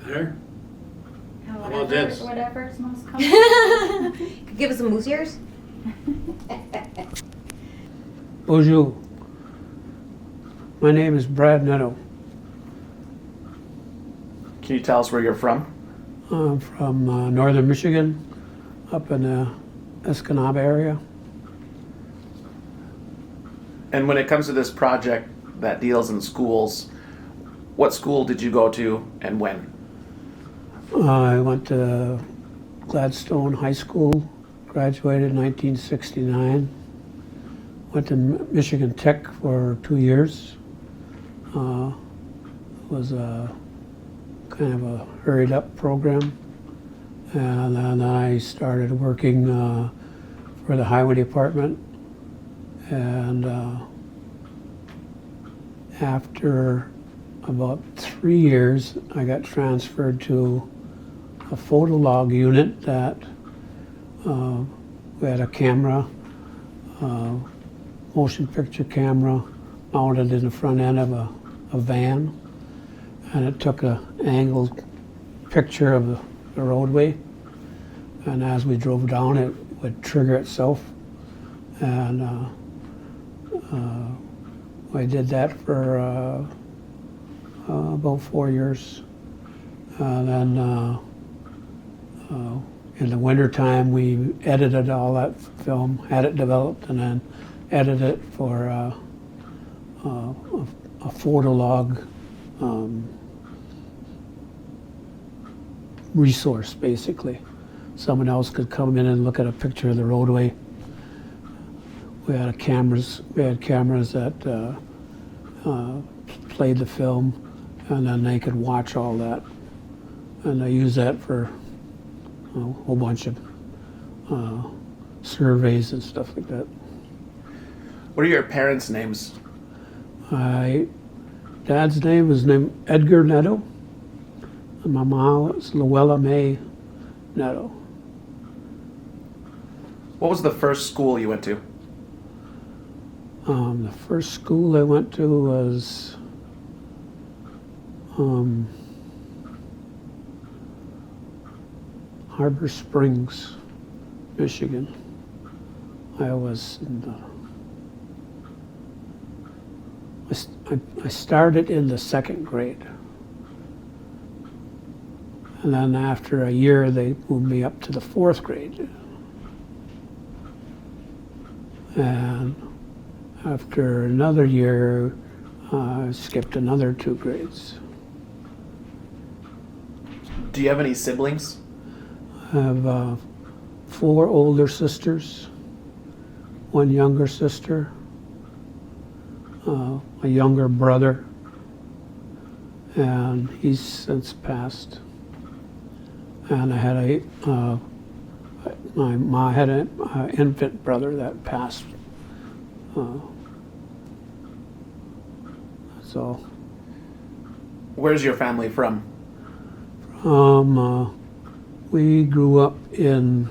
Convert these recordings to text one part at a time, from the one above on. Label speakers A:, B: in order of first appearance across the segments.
A: Better?
B: How
A: about this?
B: Whatever's most comfortable.
C: Could give us some moose ears?
D: Bonjour. My name is Brad Nedeau.
E: Can you tell us where you're from?
D: I'm from northern Michigan, up in the Episcopal area.
E: And when it comes to this project that deals in schools, what school did you go to and when?
D: I went to Gladstone High School, graduated in 1969. Went to Michigan Tech for 2 years. Was a kind of a hurried up program. And then I started working for the highway department. And after about 3 years, I got transferred to a photo log unit that we had a camera, motion picture camera mounted in the front end of a van, and it took an angled picture of the roadway, and as we drove down it would trigger itself, and I did that for about 4 years. And then in the wintertime we edited all that film, had it developed, and then edited it for a photo log resource, basically. Someone else could come in and look at a picture of the roadway. We had cameras that played the film, and then they could watch all that. And I used that for a whole bunch of surveys and stuff like that.
E: What are your parents' names?
D: Dad's name was named Edgar Nedeau, and my mom was Luella May Nedeau.
E: What was the first school you went to?
D: The first school I went to was Harbor Springs, Michigan. I was I started in the second grade. And then after a year, they moved me up to the fourth grade. And after another year, I skipped another 2 grades.
E: Do you have any siblings?
D: I have 4 older sisters, 1 younger sister, a younger brother, and he's since passed. And I had my mom had an infant brother that passed. So.
E: Where's your family from?
D: We grew up in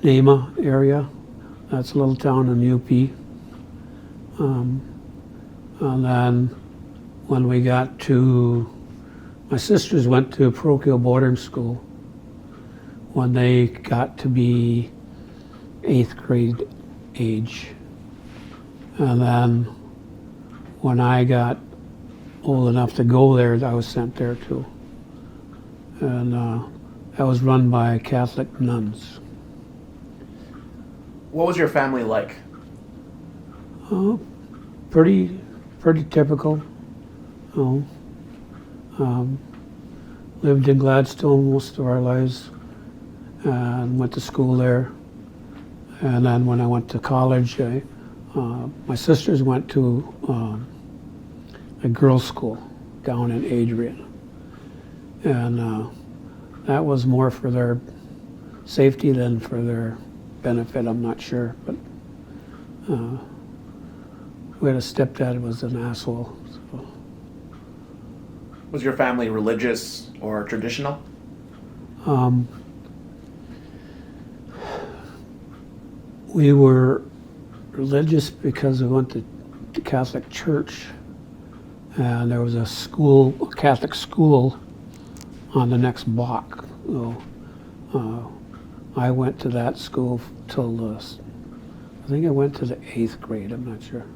D: Nema area. That's a little town in UP. And then when we got to, my sisters went to parochial boarding school. When they got to be 8th grade age. And then when I got old enough to go there, I was sent there too. And that was run by Catholic nuns.
E: What was your family like?
D: Pretty typical. Lived in Gladstone most of our lives and went to school there. And then when I went to college, my sisters went to a girls' school down in Adrian. And that was more for their safety than for their benefit, I'm not sure. But we had a stepdad who was an asshole. So.
E: Was your family religious or traditional?
D: We were religious because we went to the Catholic Church, and there was a school, a Catholic school, on the next block. So, I went to that school till I think I went to the 8th grade, I'm not sure.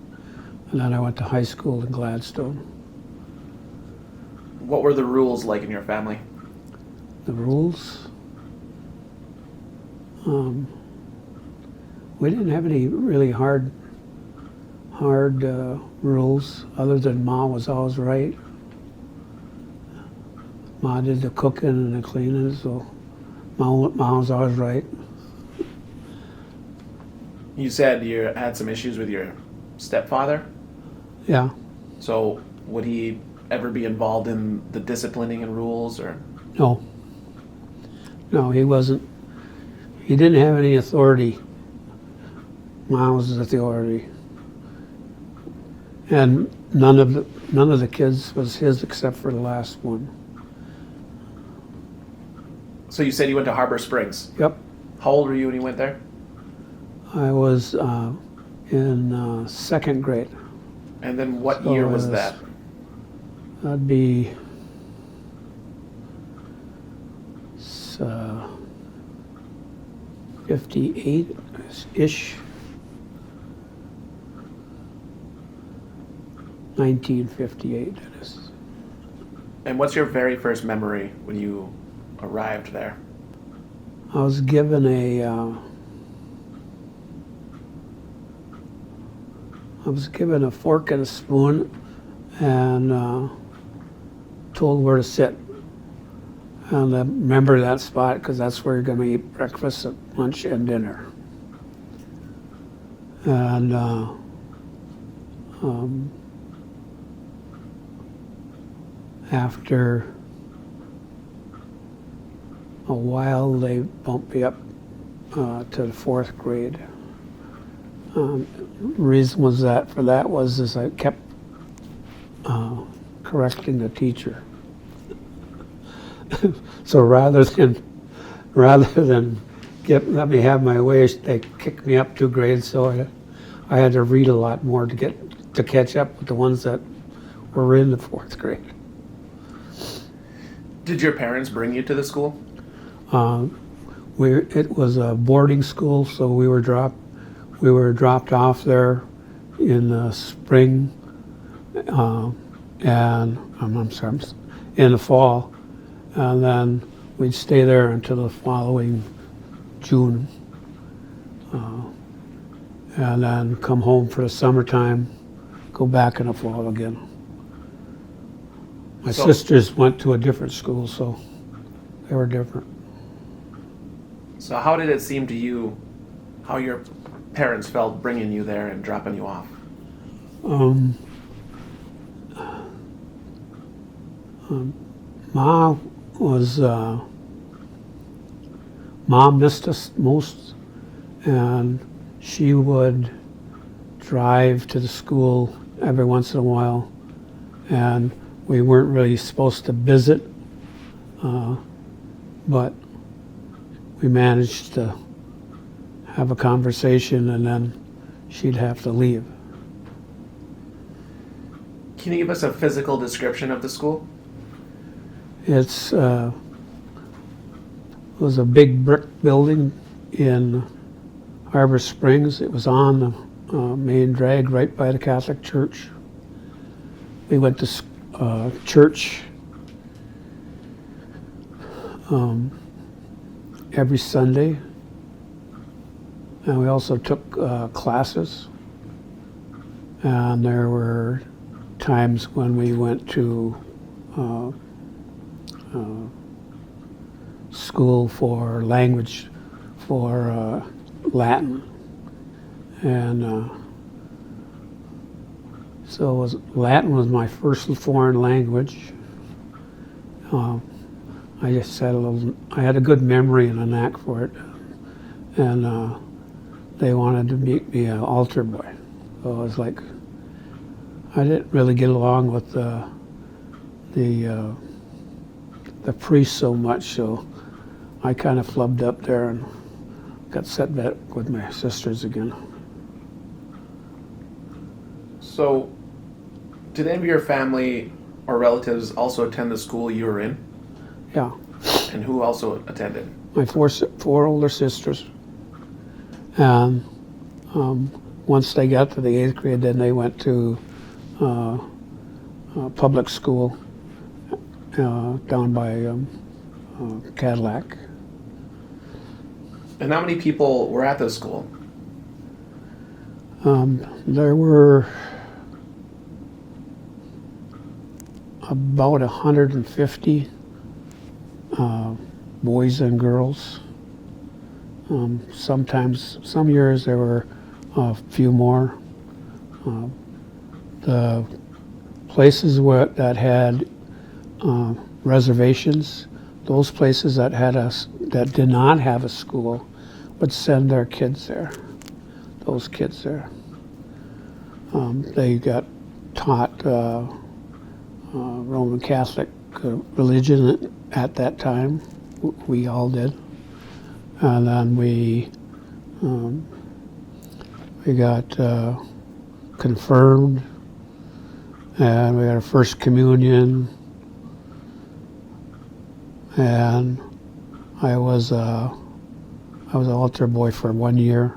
D: And then I went to high school in Gladstone.
E: What were the rules like in your family?
D: The rules? We didn't have any really hard rules, other than Ma was always right. Ma did the cooking and the cleaning, so Ma was always right.
E: You said you had some issues with your stepfather.
D: Yeah.
E: So would he ever be involved in the disciplining and rules, or?
D: No. No, he wasn't. He didn't have any authority. Ma was the authority. And none of the kids was his except for the last one.
E: So you said you went to Harbor Springs.
D: Yep.
E: How old were you when you went there?
D: I was in 2nd grade.
E: And then what
D: So
E: year was
D: it
E: that?
D: That'd be 58-ish. 1958, that is.
E: And what's your very first memory when you arrived there?
D: I was given a fork and a spoon and told where to sit. And I remember that spot because that's where you're going to eat breakfast, lunch, and dinner. And after a while, they bumped me up to the 4th grade. Reason was that was I kept correcting the teacher. So rather than let me have my way, they kicked me up 2 grades. So I had to read a lot more to catch up with the ones that were in the 4th grade.
E: Did your parents bring you to the school?
D: It was a boarding school, so we were dropped off there in the spring, and I'm sorry, in the fall, and then we'd stay there until the following June, and then come home for the summertime, go back in the fall again. My sisters went to a different school, so they were different.
E: So how did it seem to you, how your parents felt bringing you there and dropping you off?
D: Mom missed us most, and she would drive to the school every once in a while, and we weren't really supposed to visit, but we managed to have a conversation, and then she'd have to leave.
E: Can you give us a physical description of the school?
D: It was a big brick building in Harbor Springs. It was on the main drag right by the Catholic Church. We went to church every Sunday, and we also took classes, and there were times when we went to school for language, for Latin, and so Latin was my first foreign language. I just I had a good memory and a knack for it, and they wanted to make me an altar boy. So I was like, I didn't really get along with the priest so much, so I kind of flubbed up there and got set back with my sisters again.
E: So Did any of your family or relatives also attend the school you were in?
D: Yeah.
E: And who also attended?
D: My four older sisters. And once they got to the 8th grade, then they went to public school down by Cadillac.
E: And how many people were at this school?
D: There were about 150 boys and girls. Sometimes, some years there were a few more. The places that had reservations, those places that did not have a school would send their kids there, those kids there. They got taught Roman Catholic religion at that time. We all did. And then we got confirmed, and we had our first communion, and I was an altar boy for 1 year,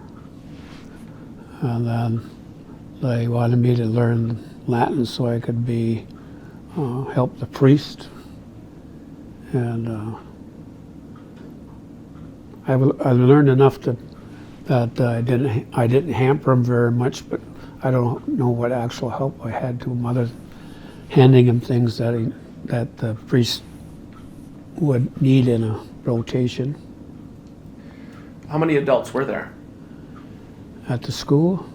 D: and then they wanted me to learn Latin so I could help the priest, and I learned enough that I didn't hamper him very much, but I don't know what actual help I had to him other than handing him things that the priest would need in a rotation.
E: How many adults were there?
D: At the school,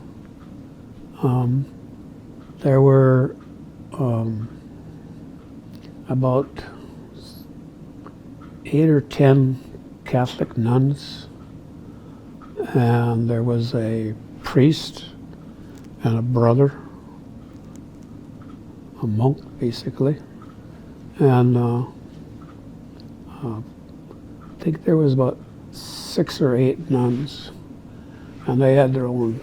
D: there were about 8 or 10 Catholic nuns, and there was a priest and a brother, a monk basically, and I think there was about 6 or 8 nuns, and they had their own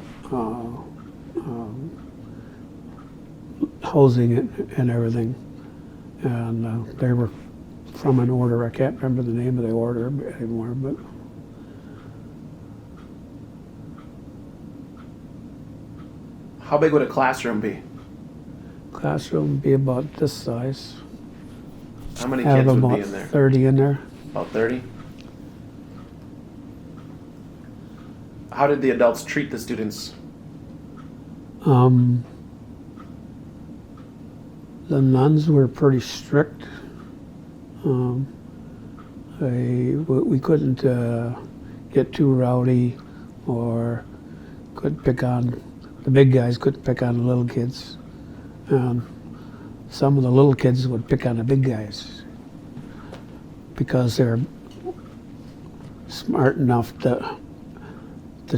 D: housing and everything, and they were from an order. I can't remember the name of the order anymore, but
E: how big would a classroom be?
D: Classroom would be about this size.
E: How many
D: Have
E: kids would
D: about
E: be in there?
D: 30 in there.
E: About 30? How did the adults treat the students?
D: The nuns were pretty strict. We couldn't get too rowdy, or could pick on the big guys. Couldn't pick on the little kids. Some of the little kids would pick on the big guys because they're smart enough to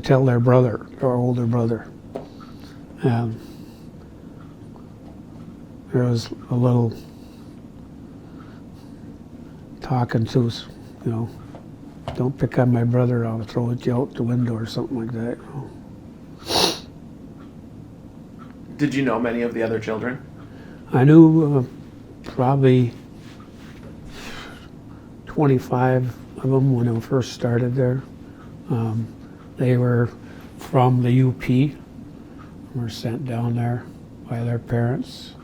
D: tell their brother, or older brother. And there was a little talking to us, don't pick on my brother, I'll throw you out the window or something like that.
E: Did you know many of the other children?
D: I knew probably 25 of them when I first started there. They were from the UP, were sent down there by their parents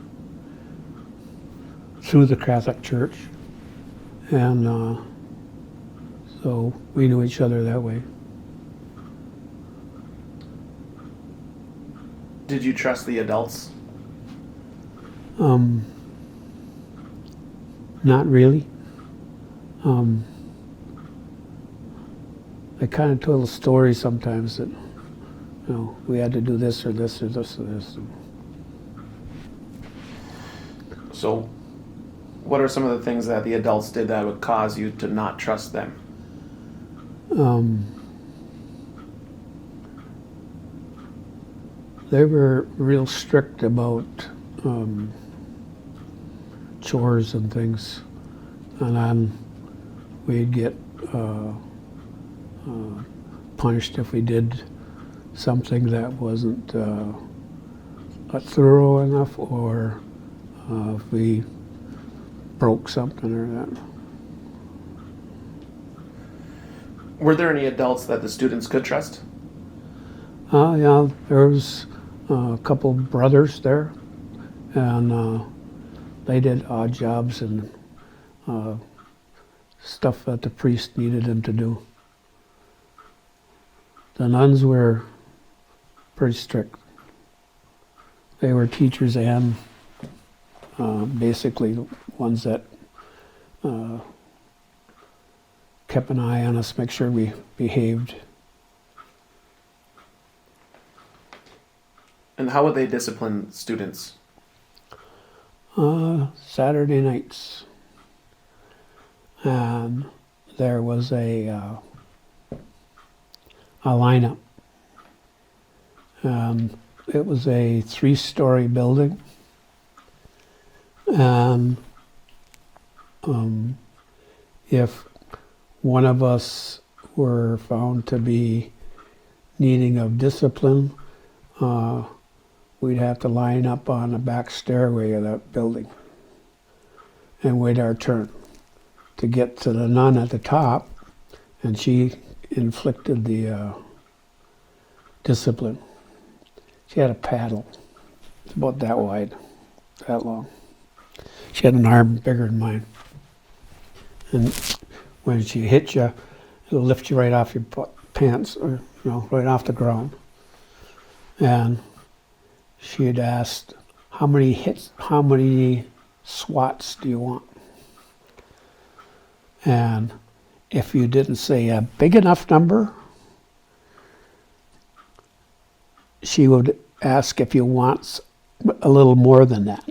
D: through the Catholic Church, and so we knew each other that way.
E: Did you trust the adults?
D: Not really. They kind of told a story sometimes that, we had to do this or this or this or this.
E: So, what are some of the things that the adults did that would cause you to not trust them?
D: They were real strict about chores and things, and then we'd get punished if we did something that wasn't thorough enough, or if we broke something or that.
E: Were there any adults that the students could trust?
D: Yeah, there was a couple brothers there, and they did odd jobs and stuff that the priest needed them to do. The nuns were pretty strict. They were teachers and basically the ones that kept an eye on us, make sure we behaved.
E: And how would they discipline students?
D: Saturday nights. And there was a lineup. It was a 3-story building. And if one of us were found to be needing of discipline, we'd have to line up on the back stairway of that building and wait our turn to get to the nun at the top, and she inflicted the discipline. She had a paddle. It's about that wide, that long. She had an arm bigger than mine. And when she hit you, it'll lift you right off your pants, or right off the ground. And she had asked, how many swats do you want? And if you didn't say a big enough number, she would ask if you want a little more than that.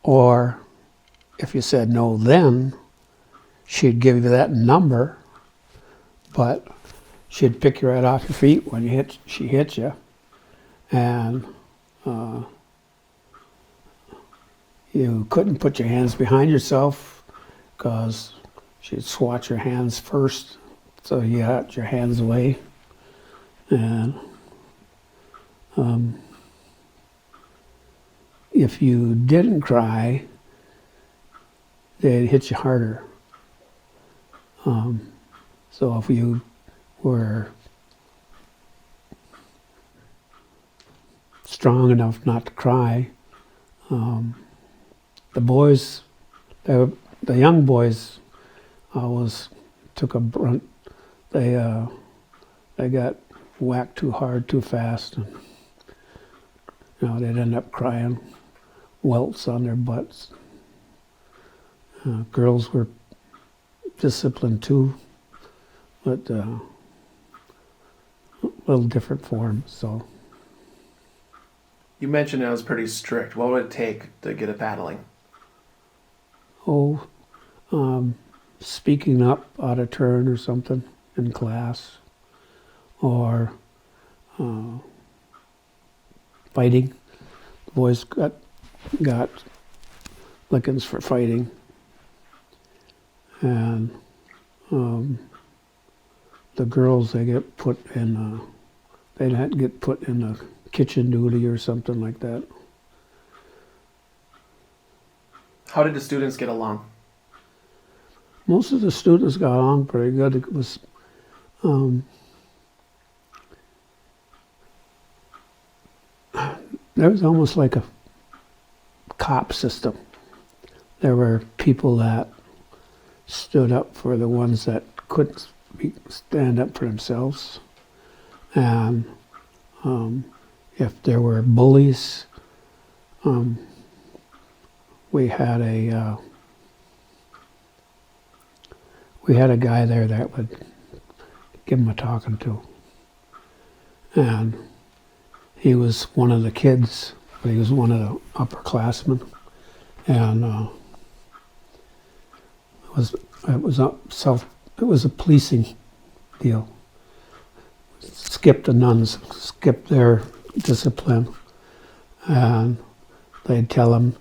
D: Or if you said no then, she'd give you that number, but she'd pick you right off your feet when she hit you. And you couldn't put your hands behind yourself because she'd swat your hands first, so you got your hands away. And if you didn't cry, they'd hit you harder. So if you were strong enough not to cry, the boys, the young boys, always took a brunt. They got whacked too hard, too fast, and they'd end up crying, welts on their butts. Girls were disciplined too, but a little different form. So.
E: You mentioned it was pretty strict. What would it take to get a paddling?
D: Speaking up out of turn or something in class, or fighting. The boys got lickings for fighting, and the girls, they'd get put in a kitchen duty or something like that.
E: How did the students get along?
D: Most of the students got along pretty good. It was there was almost like a cop system. There were people that stood up for the ones that couldn't stand up for themselves, and if there were bullies, we had a guy there that would give him a talking to, and he was one of the kids, but he was one of the upperclassmen, and it was a policing deal. Skip the nuns, skip their discipline, and they'd tell them,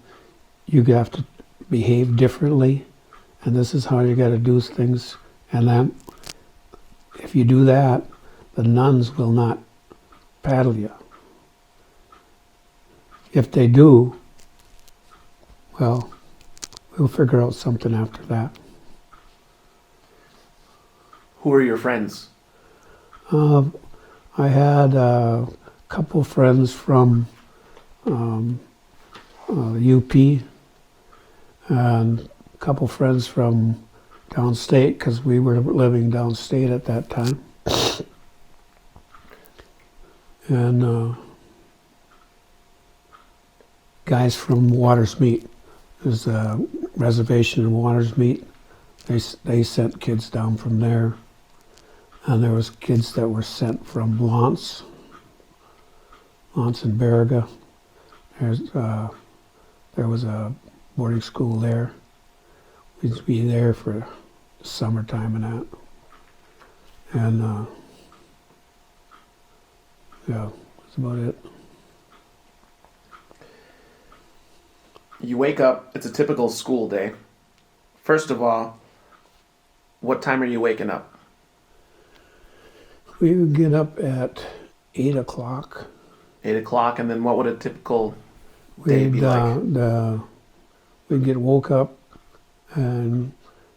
D: you have to behave differently, and this is how you got to do things. And then, if you do that, the nuns will not paddle you. If they do, well, we'll figure out something after that.
E: Who are your friends?
D: I had a couple friends from UP and a couple friends from downstate, because we were living downstate at that time. And guys from Waters Meet. There's a reservation in Waters Meet. They sent kids down from there. And there was kids that were sent from Lance and Baraga. There was a boarding school there. We'd be there for the summertime and that. And yeah, that's about it.
E: You wake up, it's a typical school day. First of all, what time are you waking up?
D: We would get up at 8 o'clock.
E: 8 o'clock, and then what would a typical day be like?
D: We'd get woke up and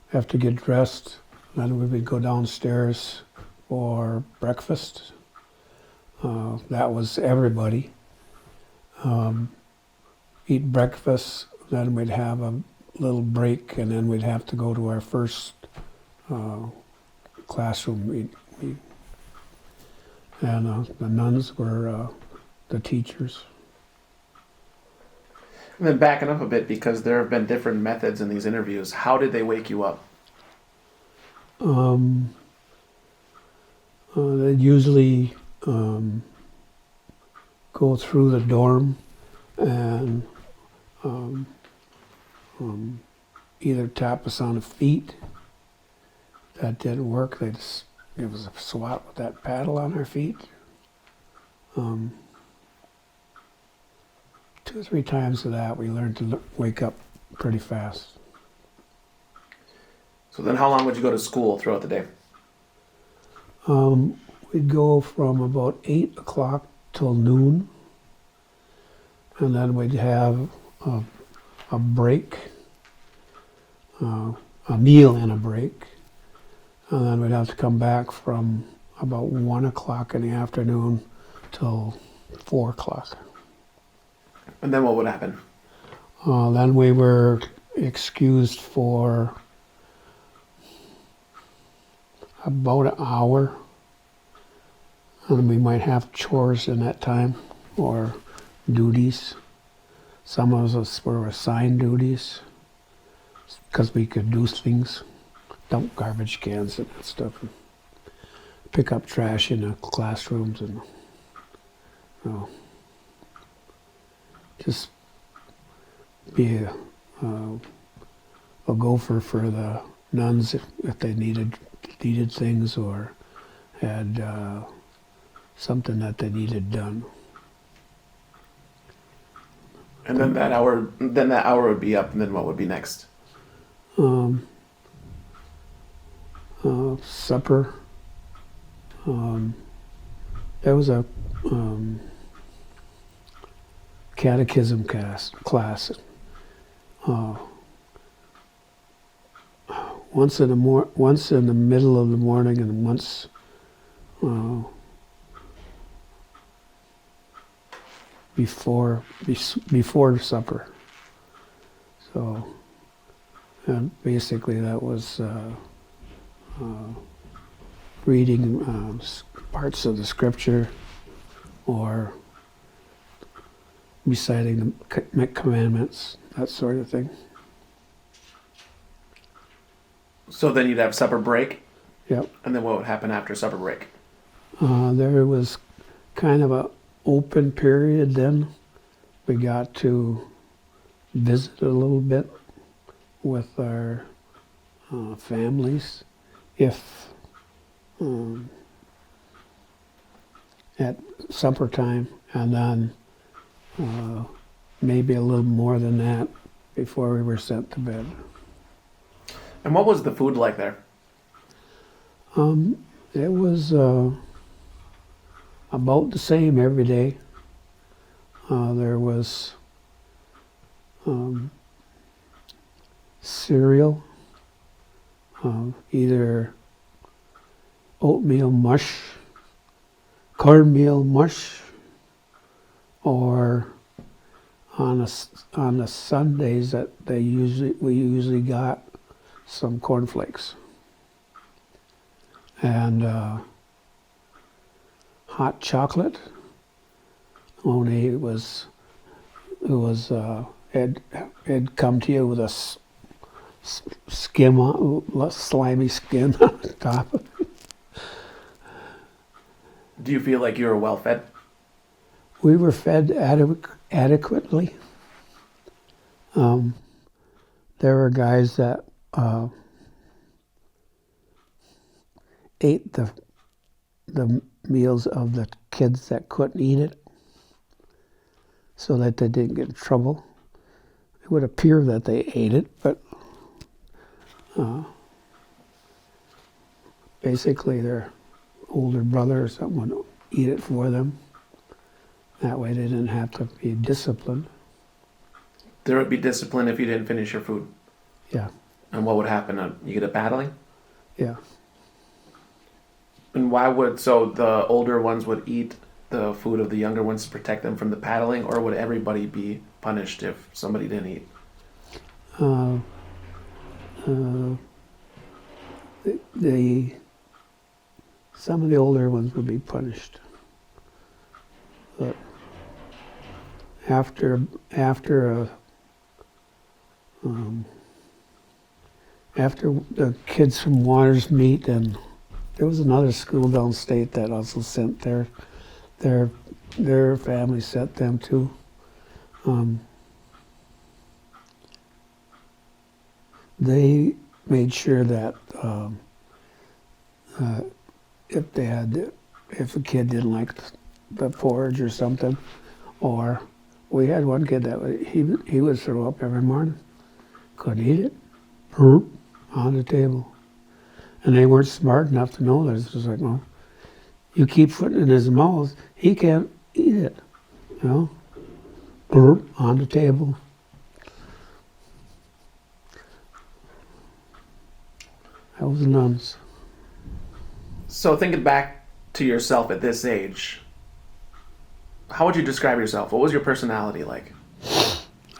D: have to get dressed. Then we would go downstairs for breakfast. That was everybody. Eat breakfast, then we'd have a little break, and then we'd have to go to our first classroom meeting. And the nuns were the teachers.
E: And then backing up a bit, because there have been different methods in these interviews. How did they wake you up?
D: They'd usually go through the dorm and either tap us on the feet. That didn't work. They just give us a swat with that paddle on our feet. 2 or 3 times of that, we learned to wake up pretty fast.
E: So then how long would you go to school throughout the day?
D: We'd go from about 8 o'clock till noon, and then we'd have a break, a meal and a break, and then we'd have to come back from about 1 o'clock in the afternoon till 4 o'clock.
E: And then what would happen?
D: Then we were excused for about an hour, and we might have chores in that time or duties. Some of us were assigned duties because we could do things, dump garbage cans and that stuff, and pick up trash in the classrooms, and just be a gopher for the nuns if they needed things or had something that they needed done.
E: And then that hour would be up, and then what would be next?
D: Supper. There was a catechism class. Once in the middle of the morning, and once before supper. So, and basically that was reading parts of the scripture or reciting the commandments, that sort of thing.
E: So then you'd have supper break?
D: Yep.
E: And then what would happen after supper break?
D: There was kind of a open period then. We got to visit a little bit with our families if at supper time, and then maybe a little more than that before we were sent to bed.
E: And what was the food like there?
D: It was about the same every day. There was cereal, either oatmeal mush, cornmeal mush, or on the Sundays that we usually got some cornflakes and hot chocolate. Only it'd come to you with a skim on, slimy skin on the top.
E: Do you feel like you were well fed?
D: We were fed adequately. There were guys that ate the meals of the kids that couldn't eat it, so that they didn't get in trouble. It would appear that they ate it, but basically their older brother or someone would eat it for them. That way they didn't have to be disciplined.
E: There would be discipline if you didn't finish your food.
D: Yeah.
E: And what would happen? You get a paddling?
D: Yeah.
E: And so the older ones would eat the food of the younger ones to protect them from the paddling, or would everybody be punished if somebody didn't eat?
D: Some of the older ones would be punished. But after the kids from Waters meet, and there was another school downstate that also sent their family sent them too. They made sure that if a kid didn't like the porridge or something, or we had one kid that he would throw up every morning, couldn't eat it, on the table, and they weren't smart enough to know that. It's just like, well, you keep putting it in his mouth, he can't eat it, on the table. That was nuns.
E: So thinking back to yourself at this age, how would you describe yourself? What was your personality like?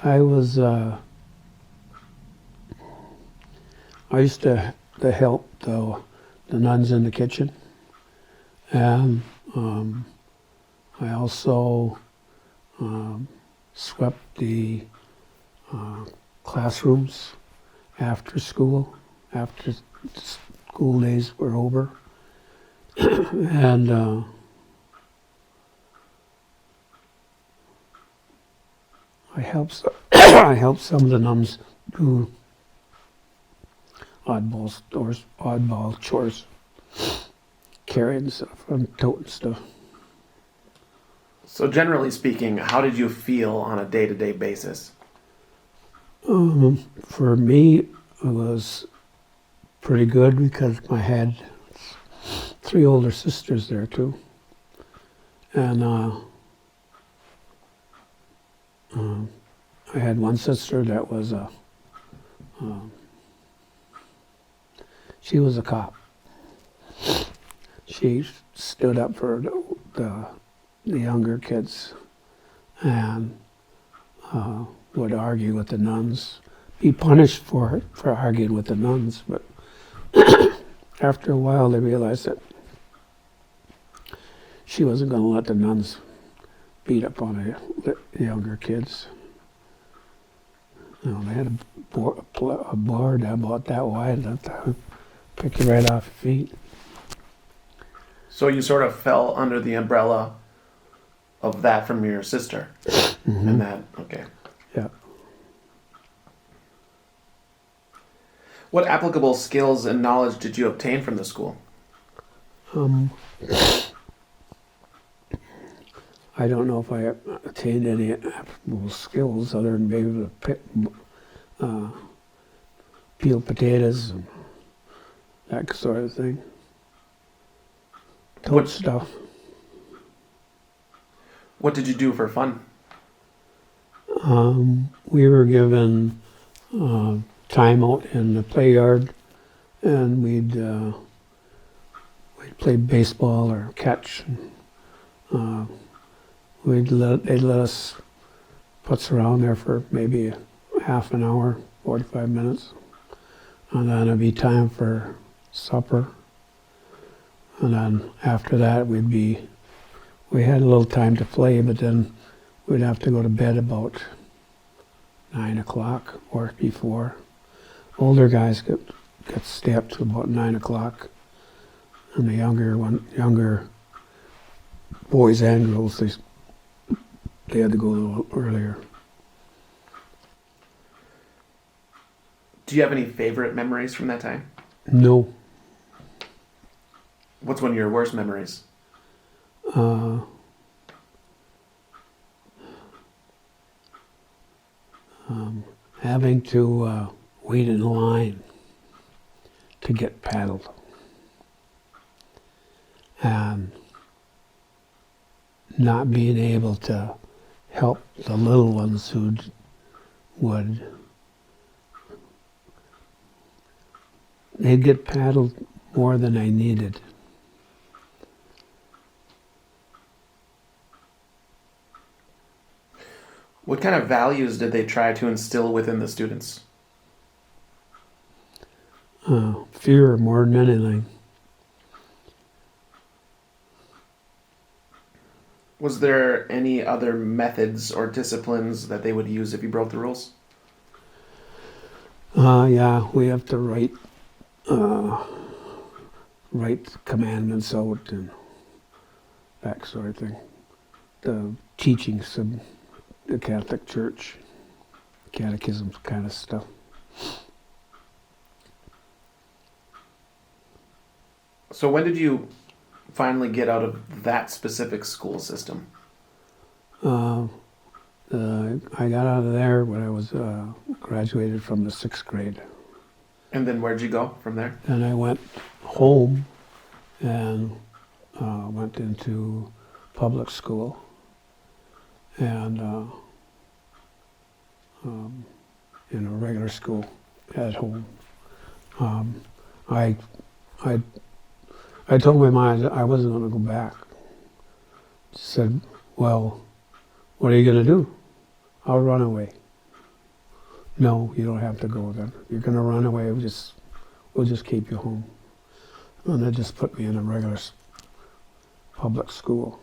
D: I used to help the nuns in the kitchen, and I also swept the classrooms after school days were over, and I helped some of the nuns do oddball chores, carrying stuff and toting stuff.
E: So generally speaking, how did you feel on a day-to-day basis?
D: For me, it was pretty good because I had 3 older sisters there too, and I had one sister that was she was a cop. She stood up for the younger kids and would argue with the nuns, be punished for arguing with the nuns, but after a while they realized that she wasn't going to let the nuns beat up on the younger kids. They had a board about that wide that pick you right off your feet.
E: So you sort of fell under the umbrella of that from your sister.
D: Mm-hmm.
E: And that, okay.
D: Yeah.
E: What applicable skills and knowledge did you obtain from the school?
D: I don't know if I attained any applicable skills other than being able to peel potatoes and that sort of thing. Tote stuff.
E: What did you do for fun?
D: We were given time out in the play yard, and we'd play baseball or catch. They'd let us putz around there for maybe half an hour, 45 minutes, and then it'd be time for supper. And then after that, we had a little time to play, but then we'd have to go to bed about 9 o'clock or before. Older guys get stay up to about 9 o'clock, and the younger boys and girls, they had to go a little earlier.
E: Do you have any favorite memories from that time?
D: No.
E: What's one of your worst memories?
D: Having to wait in line to get paddled, and not being able to help the little ones who they'd get paddled more than I needed.
E: What kind of values did they try to instill within the students?
D: Fear more than anything.
E: Was there any other methods or disciplines that they would use if you broke the rules?
D: Yeah, we have to write commandments out and that sort of thing. The teachings of the Catholic Church, catechism kind of stuff.
E: So when did you finally get out of that specific school system?
D: I got out of there when I was graduated from the 6th grade.
E: And then where'd you go from there?
D: And I went home and went into public school and in a regular school at home. I told my mom I wasn't going to go back. She said, "Well, what are you going to do?" "I'll run away." "No, you don't have to go then. You're going to run away. We'll just keep you home." And they just put me in a regular public school.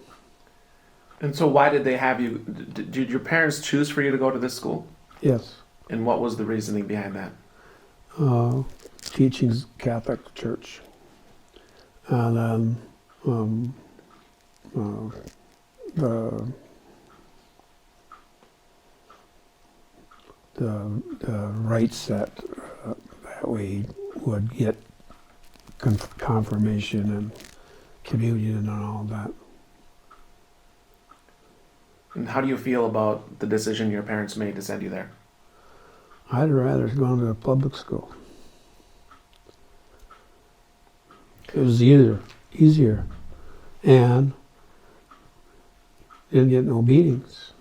E: And so why did they have you, did your parents choose for you to go to this school?
D: Yes.
E: And what was the reasoning behind that?
D: Teachings Catholic Church. And then the rites that we would get confirmation and communion and all that.
E: And how do you feel about the decision your parents made to send you there?
D: I'd rather go to a public school. It was easier, and didn't get no beatings.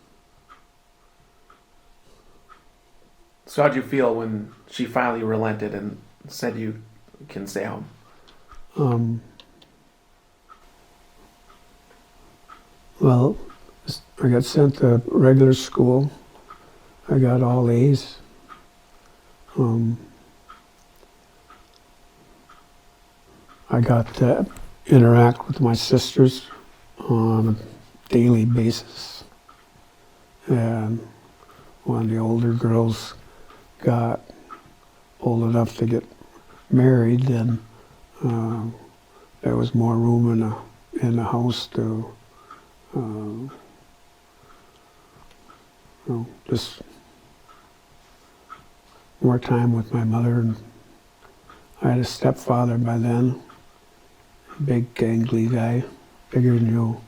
E: So how'd you feel when she finally relented and said you can stay home?
D: Well, I got sent to regular school. I got all A's. I got to interact with my sisters on a daily basis. And when the older girls got old enough to get married, then there was more room in the house to just more time with my mother. And I had a stepfather by then, a big gangly guy, bigger than you.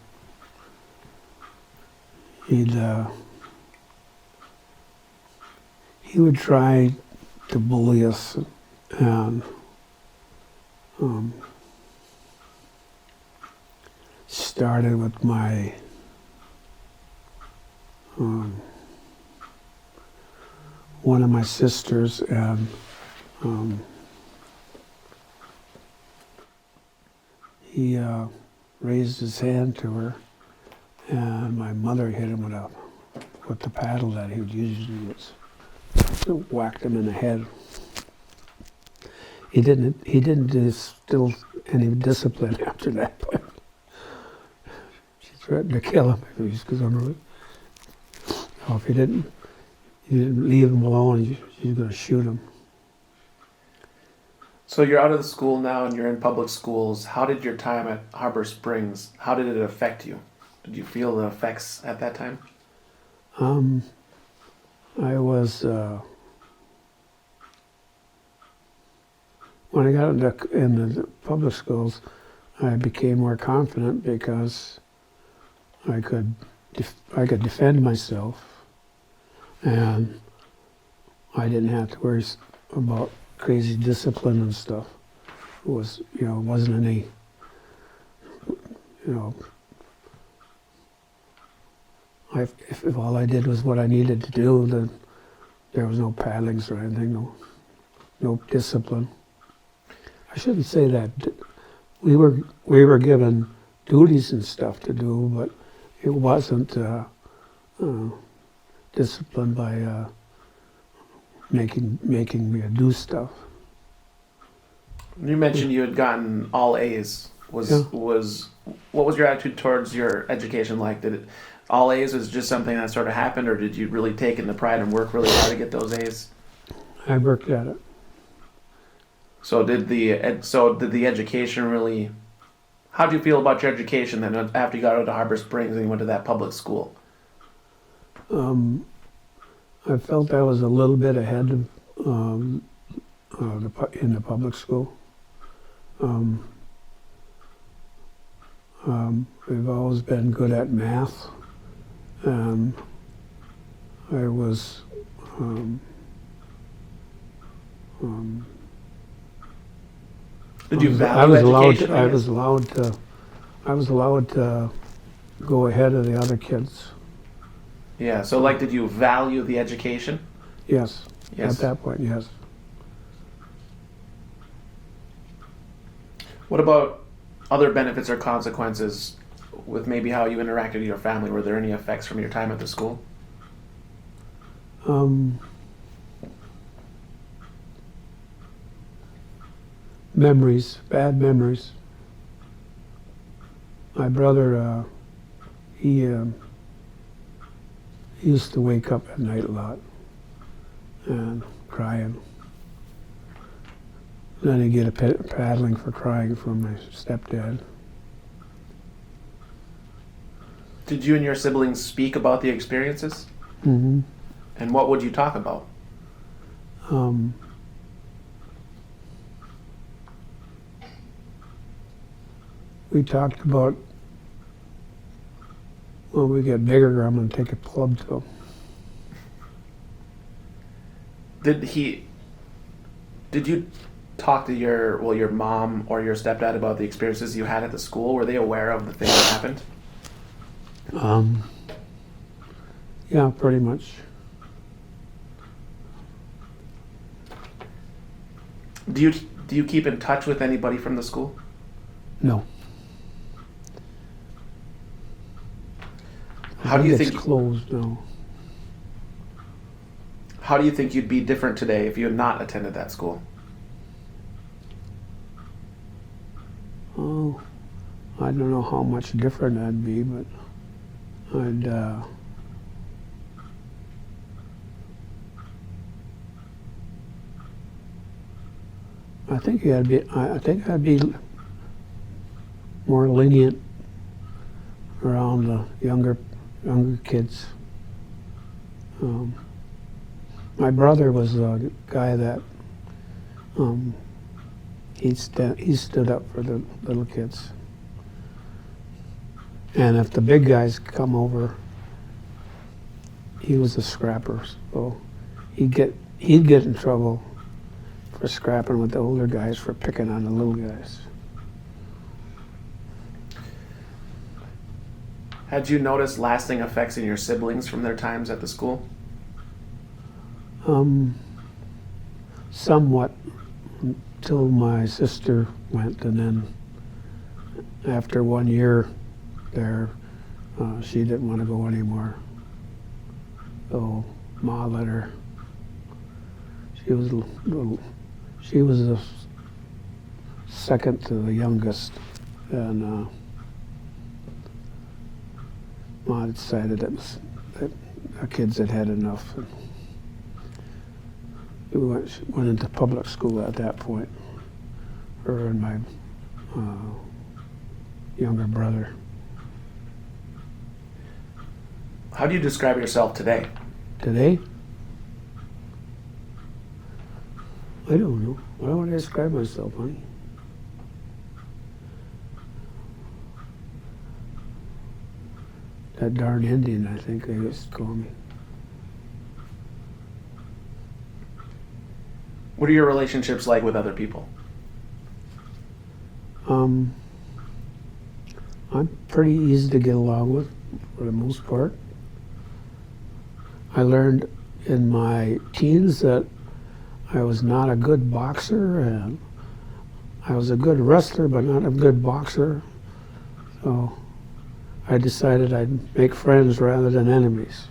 D: He would try to bully us, and started with my one of my sisters, and he raised his hand to her, and my mother hit him with the paddle that he would usually use. Whacked him in the head. He didn't instill any discipline after that, but she threatened to kill him if he was going to. If he didn't leave him alone, she was going to shoot him.
E: So you're out of the school now and you're in public schools. How did your time at Harbor Springs, how did it affect you? Did you feel the effects at that time?
D: I was, when I got in the public schools, I became more confident because I could defend myself, and I didn't have to worry about crazy discipline and stuff. It was, wasn't any, if all I did was what I needed to do, then there was no paddlings or anything, no discipline. I shouldn't say that. We were given duties and stuff to do, but it wasn't discipline by making me do stuff.
E: You mentioned you had gotten all A's. What was your attitude towards your education like? Did it all A's was just something that sort of happened, or did you really take in the pride and work really hard to get those A's?
D: I worked at it.
E: So did the education really? How do you feel about your education then after you got out of Harbor Springs and you went to that public school?
D: I felt I was a little bit ahead of in the public school. We've always been good at math, and I was
E: Did you value education?
D: I was allowed to go ahead of the other kids.
E: Yeah. So, did you value the education?
D: Yes.
E: Yes.
D: At that point, yes.
E: What about other benefits or consequences with maybe how you interacted with your family? Were there any effects from your time at the school?
D: Memories, bad memories. My brother, he used to wake up at night a lot and crying. Then he'd get a paddling for crying from my stepdad.
E: Did you and your siblings speak about the experiences?
D: Mm-hmm.
E: And what would you talk about?
D: We talked about when we get bigger, I'm going to take a club to him.
E: Did you talk to your mom or your stepdad about the experiences you had at the school? Were they aware of the things that happened?
D: Yeah, pretty much.
E: Do you keep in touch with anybody from the school?
D: No.
E: How do you think
D: it's closed now?
E: How do you think you'd be different today if you had not attended that school?
D: Oh, I don't know how much different I'd be, but I think I'd be more lenient around the younger kids. My brother was a guy that he stood up for the little kids. And if the big guys come over, he was a scrapper, so he'd get in trouble for scrapping with the older guys for picking on the little guys.
E: Had you noticed lasting effects in your siblings from their times at the school?
D: somewhat until my sister went, and then after 1 year there, she didn't want to go anymore. So Ma let her. She was the second to the youngest, and Ma decided that our kids had had enough. And we went into public school at that point, her and my younger brother.
E: How do you describe yourself today?
D: Today? I don't know. Why would I describe myself, honey? That darn Indian, I think they used to call me.
E: What are your relationships like with other people?
D: I'm pretty easy to get along with, for the most part. I learned in my teens that I was not a good boxer, and I was a good wrestler, but not a good boxer. So I decided I'd make friends rather than enemies.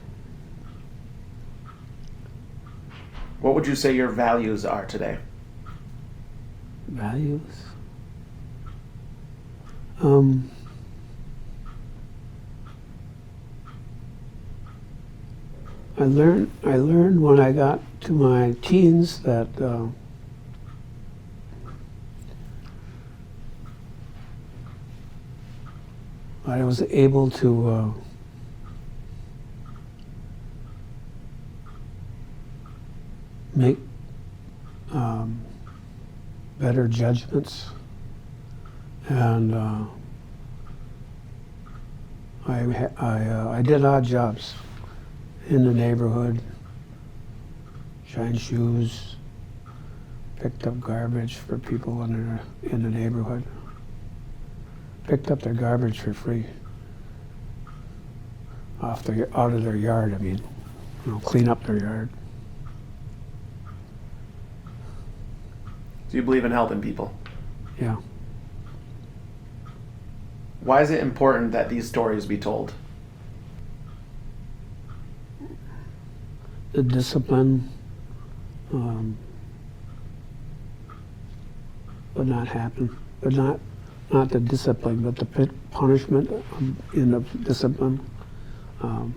E: What would you say your values are today?
D: Values? I learned when I got to my teens that I was able to make better judgments, and I did odd jobs in the neighborhood, shined shoes, picked up garbage for people in the neighborhood, picked up their garbage for free, out of their yard. I mean, clean up their yard.
E: Do you believe in helping people?
D: Yeah.
E: Why is it important that these stories be told?
D: The discipline would not happen, but not the discipline, but the punishment in the discipline. No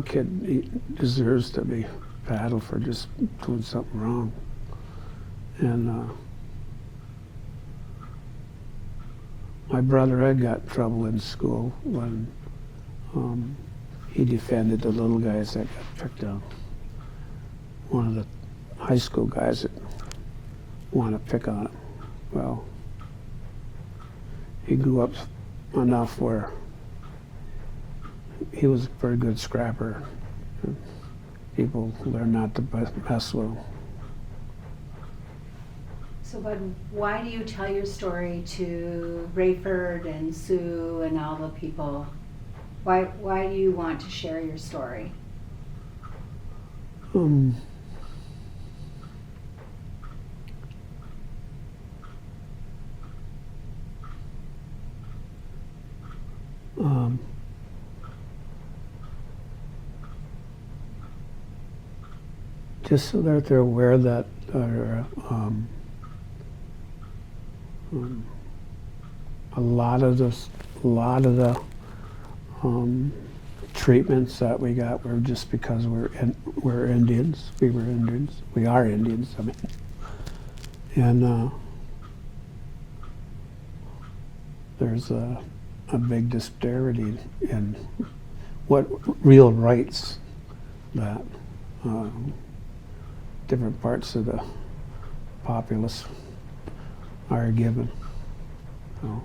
D: kid deserves to be paddled for just doing something wrong. And my brother Ed got in trouble in school when he defended the little guys that got picked on. One of the high school guys that want to pick on him. Well, he grew up enough where he was a very good scrapper. People learn not to mess with him.
B: So, Bud, why do you tell your story to Rayford and Sue and all the people? Why do you want to share your story?
D: Just so that they're aware that a lot of the treatments that we got were just because we're Indians. We were Indians. We are Indians. I mean, and there's a big disparity in what real rights that different parts of the populace are given. So